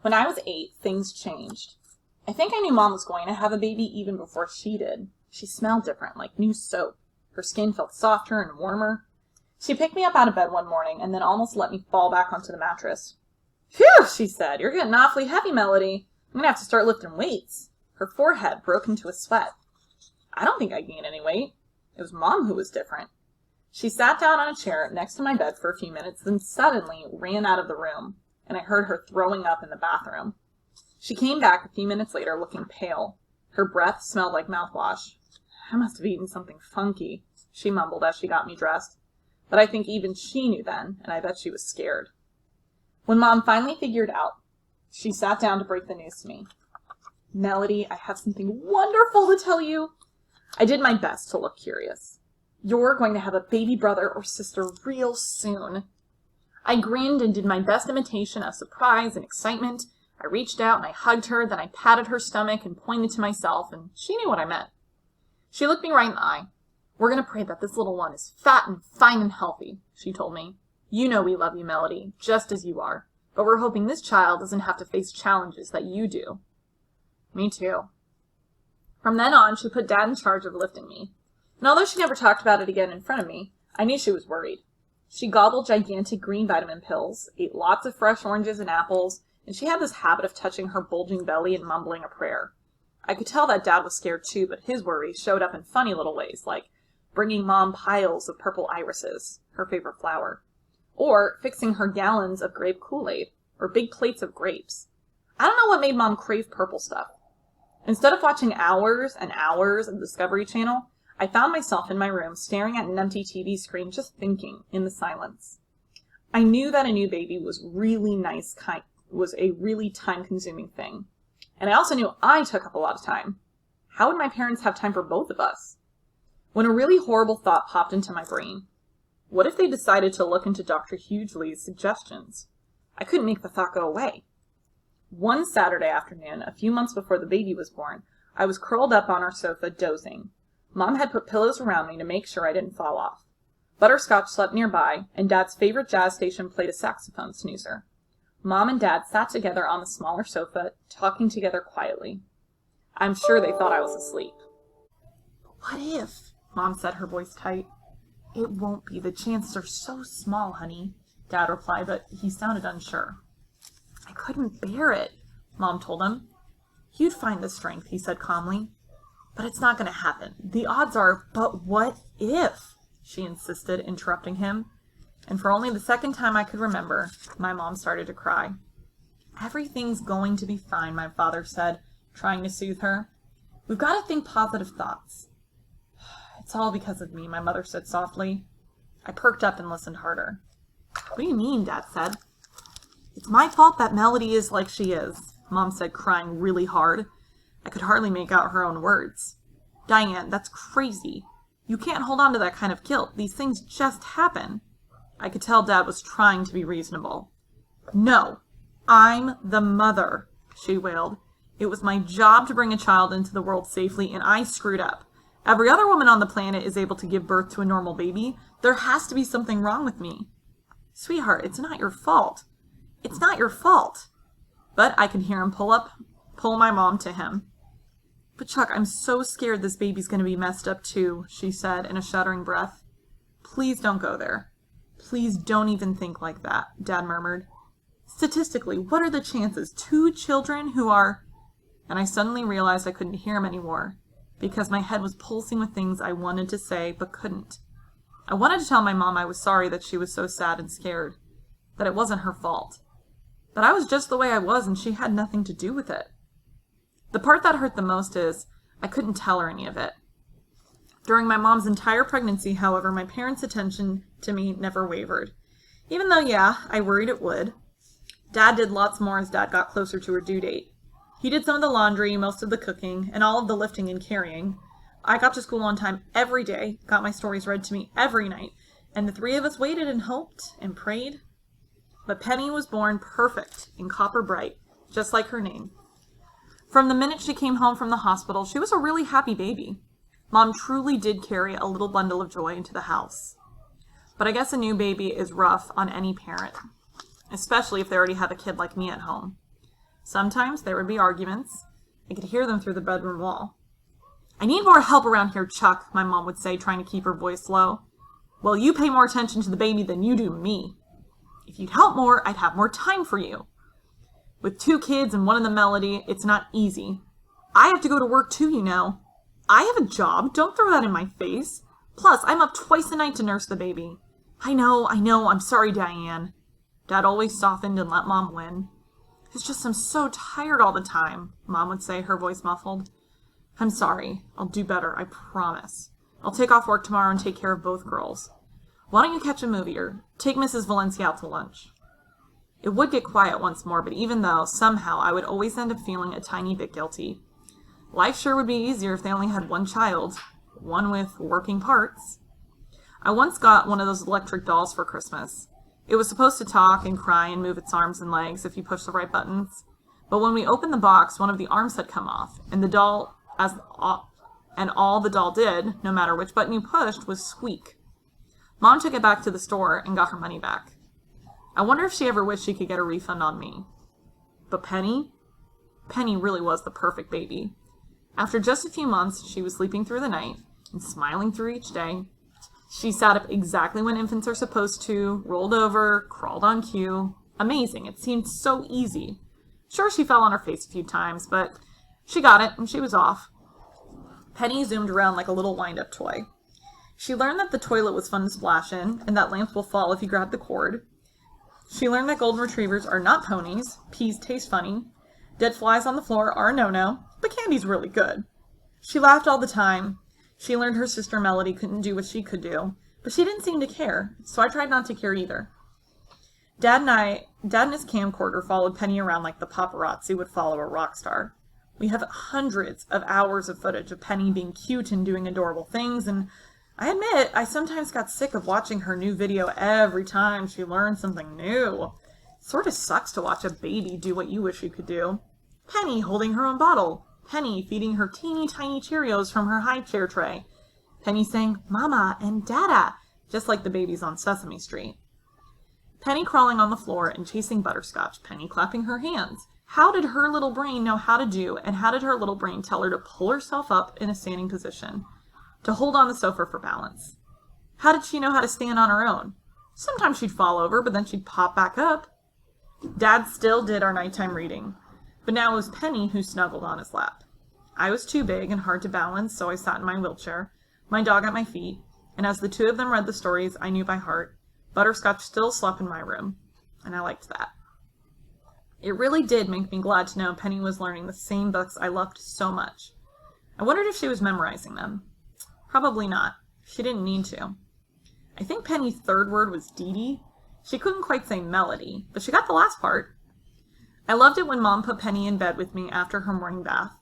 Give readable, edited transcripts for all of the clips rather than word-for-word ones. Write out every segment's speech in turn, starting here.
When I was 8, things changed. I think I knew Mom was going to have a baby even before she did. She smelled different, like new soap. Her skin felt softer and warmer. She picked me up out of bed one morning and then almost let me fall back onto the mattress. "Phew," she said, "you're getting awfully heavy, Melody. I'm going to have to start lifting weights." Her forehead broke into a sweat. I don't think I gained any weight. It was Mom who was different. She sat down on a chair next to my bed for a few minutes, then suddenly ran out of the room, and I heard her throwing up in the bathroom. She came back a few minutes later looking pale. Her breath smelled like mouthwash. "I must have eaten something funky," she mumbled as she got me dressed. But I think even she knew then, and I bet she was scared. When Mom finally figured out, she sat down to break the news to me. "Melody, I have something wonderful to tell you." I did my best to look curious. "You're going to have a baby brother or sister real soon." I grinned and did my best imitation of surprise and excitement. I reached out and I hugged her, then I patted her stomach and pointed to myself, and she knew what I meant. She looked me right in the eye. "We're going to pray that this little one is fat and fine and healthy," she told me. "You know we love you, Melody, just as you are, but we're hoping this child doesn't have to face challenges that you do." Me too. From then on, she put Dad in charge of lifting me. And although she never talked about it again in front of me, I knew she was worried. She gobbled gigantic green vitamin pills, ate lots of fresh oranges and apples, and she had this habit of touching her bulging belly and mumbling a prayer. I could tell that Dad was scared too, but his worries showed up in funny little ways, like bringing Mom piles of purple irises, her favorite flower, or fixing her gallons of grape Kool-Aid, or big plates of grapes. I don't know what made Mom crave purple stuff. Instead of watching hours and hours of Discovery Channel, I found myself in my room staring at an empty TV screen, just thinking in the silence. I knew that a new baby was a really time-consuming thing. And I also knew I took up a lot of time. How would my parents have time for both of us? When a really horrible thought popped into my brain. What if they decided to look into Dr. Hughley's suggestions? I couldn't make the thought go away. One Saturday afternoon, a few months before the baby was born, I was curled up on our sofa dozing. Mom had put pillows around me to make sure I didn't fall off. Butterscotch slept nearby, and Dad's favorite jazz station played a saxophone snoozer. Mom and Dad sat together on the smaller sofa, talking together quietly. I'm sure they thought I was asleep. "What if?" Mom said, her voice tight. "It won't be. The chances are so small, honey," Dad replied, but he sounded unsure. "I couldn't bear it," Mom told him. "You'd find the strength," he said calmly. "But it's not going to happen. The odds are—" "But what if?" she insisted, interrupting him. And for only the second time I could remember, my mom started to cry. "Everything's going to be fine," my father said, trying to soothe her. "We've got to think positive thoughts." "It's all because of me," my mother said softly. I perked up and listened harder. "What do you mean?" Dad said. "It's my fault that Melody is like she is," Mom said, crying really hard. I could hardly make out her own words. "Diane, that's crazy. You can't hold on to that kind of guilt. These things just happen." I could tell Dad was trying to be reasonable. "No, I'm the mother," she wailed. "It was my job to bring a child into the world safely, and I screwed up. Every other woman on the planet is able to give birth to a normal baby. There has to be something wrong with me." "Sweetheart, it's not your fault." "It's not your fault." But I could hear him pull my mom to him. "But Chuck, I'm so scared this baby's going to be messed up too," she said in a shuddering breath. "Please don't go there. Please don't even think like that," Dad murmured. "Statistically, what are the chances? 2 children who are—" And I suddenly realized I couldn't hear him anymore, because my head was pulsing with things I wanted to say but couldn't. I wanted to tell my mom I was sorry that she was so sad and scared, that it wasn't her fault. But I was just the way I was, and she had nothing to do with it. The part that hurt the most is I couldn't tell her any of it. During my mom's entire pregnancy, however, my parents' attention to me never wavered. Even though, I worried it would. Dad did lots more as Dad got closer to her due date. He did some of the laundry, most of the cooking, and all of the lifting and carrying. I got to school on time every day, got my stories read to me every night, and the 3 of us waited and hoped and prayed. But Penny was born perfect and copper bright, just like her name. From the minute she came home from the hospital, she was a really happy baby. Mom truly did carry a little bundle of joy into the house. But I guess a new baby is rough on any parent, especially if they already have a kid like me at home. Sometimes there would be arguments. I could hear them through the bedroom wall. "I need more help around here, Chuck," my mom would say, trying to keep her voice low. "Well, you pay more attention to the baby than you do me. If you'd help more, I'd have more time for you. With 2 kids and one in the Melody, it's not easy. I have to go to work too, you know. I have a job. Don't throw that in my face. Plus, I'm up twice a night to nurse the baby." I know. I'm sorry, Diane." Dad always softened and let Mom win. "It's just I'm so tired all the time," Mom would say, her voice muffled. "I'm sorry. I'll do better, I promise. I'll take off work tomorrow and take care of both girls. Why don't you catch a movie or take Mrs. Valencia out to lunch?" It would get quiet once more, but even though, somehow, I would always end up feeling a tiny bit guilty. Life sure would be easier if they only had one child, one with working parts. I once got one of those electric dolls for Christmas. It was supposed to talk and cry and move its arms and legs if you pushed the right buttons. But when we opened the box, one of the arms had come off, and all the doll did, no matter which button you pushed, was squeak. Mom took it back to the store and got her money back. I wonder if she ever wished she could get a refund on me. But Penny really was the perfect baby. After just a few months, she was sleeping through the night and smiling through each day. She sat up exactly when infants are supposed to, rolled over, crawled on cue. Amazing. It seemed so easy. Sure, she fell on her face a few times, but she got it and she was off. Penny zoomed around like a little wind-up toy. She learned that the toilet was fun to splash in, and that lamps will fall if you grab the cord. She learned that golden retrievers are not ponies, peas taste funny, dead flies on the floor are a no-no, but candy's really good. She laughed all the time. She learned her sister Melody couldn't do what she could do, but she didn't seem to care, so I tried not to care either. Dad and his camcorder followed Penny around like the paparazzi would follow a rock star. We have hundreds of hours of footage of Penny being cute and doing adorable things, and I admit I sometimes got sick of watching her new video every time she learned something new. It sort of sucks to watch a baby do what you wish you could do. Penny holding her own bottle. Penny feeding her teeny tiny Cheerios from her high chair tray. Penny saying, "Mama" and "Dada," just like the babies on Sesame Street. Penny crawling on the floor and chasing butterscotch. Penny clapping her hands. How did her little brain know how to do, and how did her little brain tell her to pull herself up in a standing position? To hold on the sofa for balance? How did she know how to stand on her own? Sometimes she'd fall over, but then she'd pop back up. Dad still did our nighttime reading, but now it was Penny who snuggled on his lap. I was too big and hard to balance, so I sat in my wheelchair, my dog at my feet, and as the two of them read the stories I knew by heart, Butterscotch still slept in my room, and I liked that. It really did make me glad to know Penny was learning the same books I loved so much. I wondered if she was memorizing them. Probably not. She didn't need to. I think Penny's third word was Dee. She couldn't quite say Melody, but she got the last part. I loved it when Mom put Penny in bed with me after her morning bath.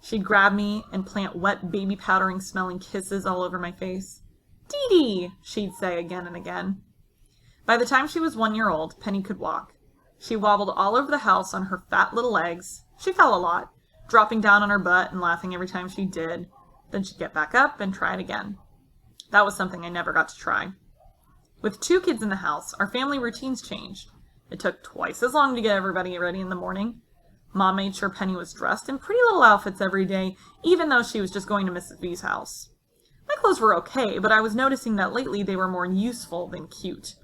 She'd grab me and plant wet baby powdering smelling kisses all over my face. "Dee," she'd say again and again. By the time she was 1 year old, Penny could walk. She wobbled all over the house on her fat little legs. She fell a lot, dropping down on her butt and laughing every time she did. Then she'd get back up and try it again. That was something I never got to try. With 2 kids in the house, our family routines changed. It took twice as long to get everybody ready in the morning. Mom made sure Penny was dressed in pretty little outfits every day, even though she was just going to Mrs. V's house. My clothes were okay, but I was noticing that lately they were more useful than cute.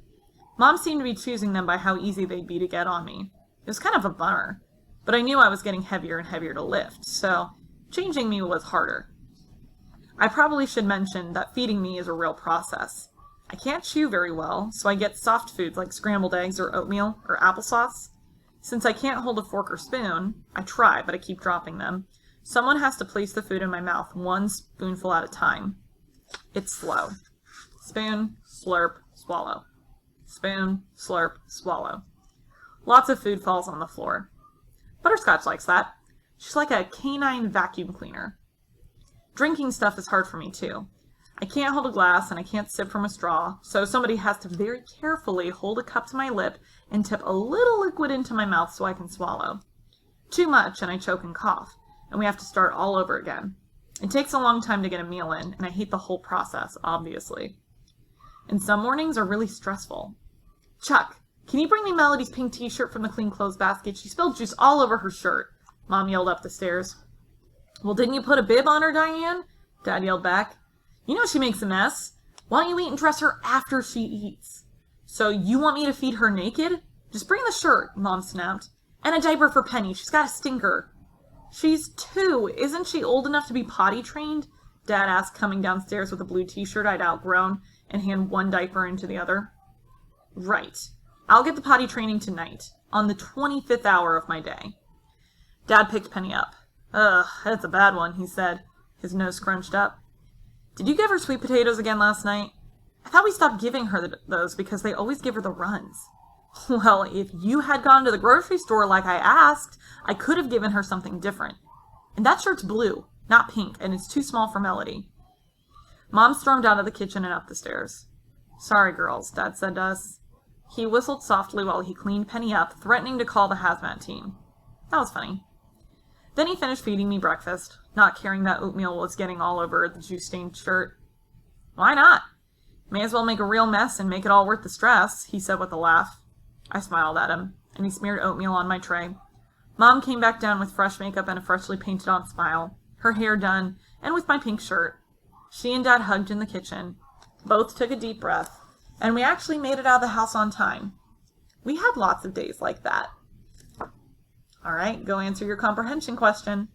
Mom seemed to be choosing them by how easy they'd be to get on me. It was kind of a bummer, but I knew I was getting heavier and heavier to lift, so changing me was harder. I probably should mention that feeding me is a real process. I can't chew very well, so I get soft foods like scrambled eggs or oatmeal or applesauce. Since I can't hold a fork or spoon, I try, but I keep dropping them. Someone has to place the food in my mouth 1 spoonful at a time. It's slow. Spoon, slurp, swallow. Spoon, slurp, swallow. Lots of food falls on the floor. Butterscotch likes that. She's like a canine vacuum cleaner. Drinking stuff is hard for me too. I can't hold a glass and I can't sip from a straw, so somebody has to very carefully hold a cup to my lip and tip a little liquid into my mouth so I can swallow. Too much and I choke and cough, and we have to start all over again. It takes a long time to get a meal in, and I hate the whole process, obviously. And some mornings are really stressful. "Chuck, Can you bring me Melody's pink t-shirt from the clean clothes basket? She spilled juice all over her shirt, Mom yelled up the stairs. Well, didn't you put a bib on her, Diane? Dad yelled back. You know she makes a mess. Why don't you eat and dress her after she eats? So you want me to feed her naked? Just bring the shirt, Mom snapped. And a diaper for Penny. She's got a stinker. She's 2. Isn't she old enough to be potty trained? Dad asked, coming downstairs with a blue t-shirt I'd outgrown and hand one diaper into the other. Right. I'll get the potty training tonight, on the 25th hour of my day. Dad picked Penny up. Ugh, that's a bad one, he said, his nose scrunched up. Did you give her sweet potatoes again last night? I thought we stopped giving her those because they always give her the runs. Well, if you had gone to the grocery store like I asked, I could have given her something different. And that shirt's blue, not pink, and it's too small for Melody. Mom stormed out of the kitchen and up the stairs. Sorry, girls, Dad said to us. He whistled softly while he cleaned Penny up, threatening to call the hazmat team. That was funny. Then he finished feeding me breakfast, not caring that oatmeal was getting all over the juice-stained shirt. Why not? May as well make a real mess and make it all worth the stress, he said with a laugh. I smiled at him, and he smeared oatmeal on my tray. Mom came back down with fresh makeup and a freshly painted-on smile, her hair done, and with my pink shirt. She and Dad hugged in the kitchen. Both took a deep breath, and we actually made it out of the house on time. We had lots of days like that. All right, go answer your comprehension question.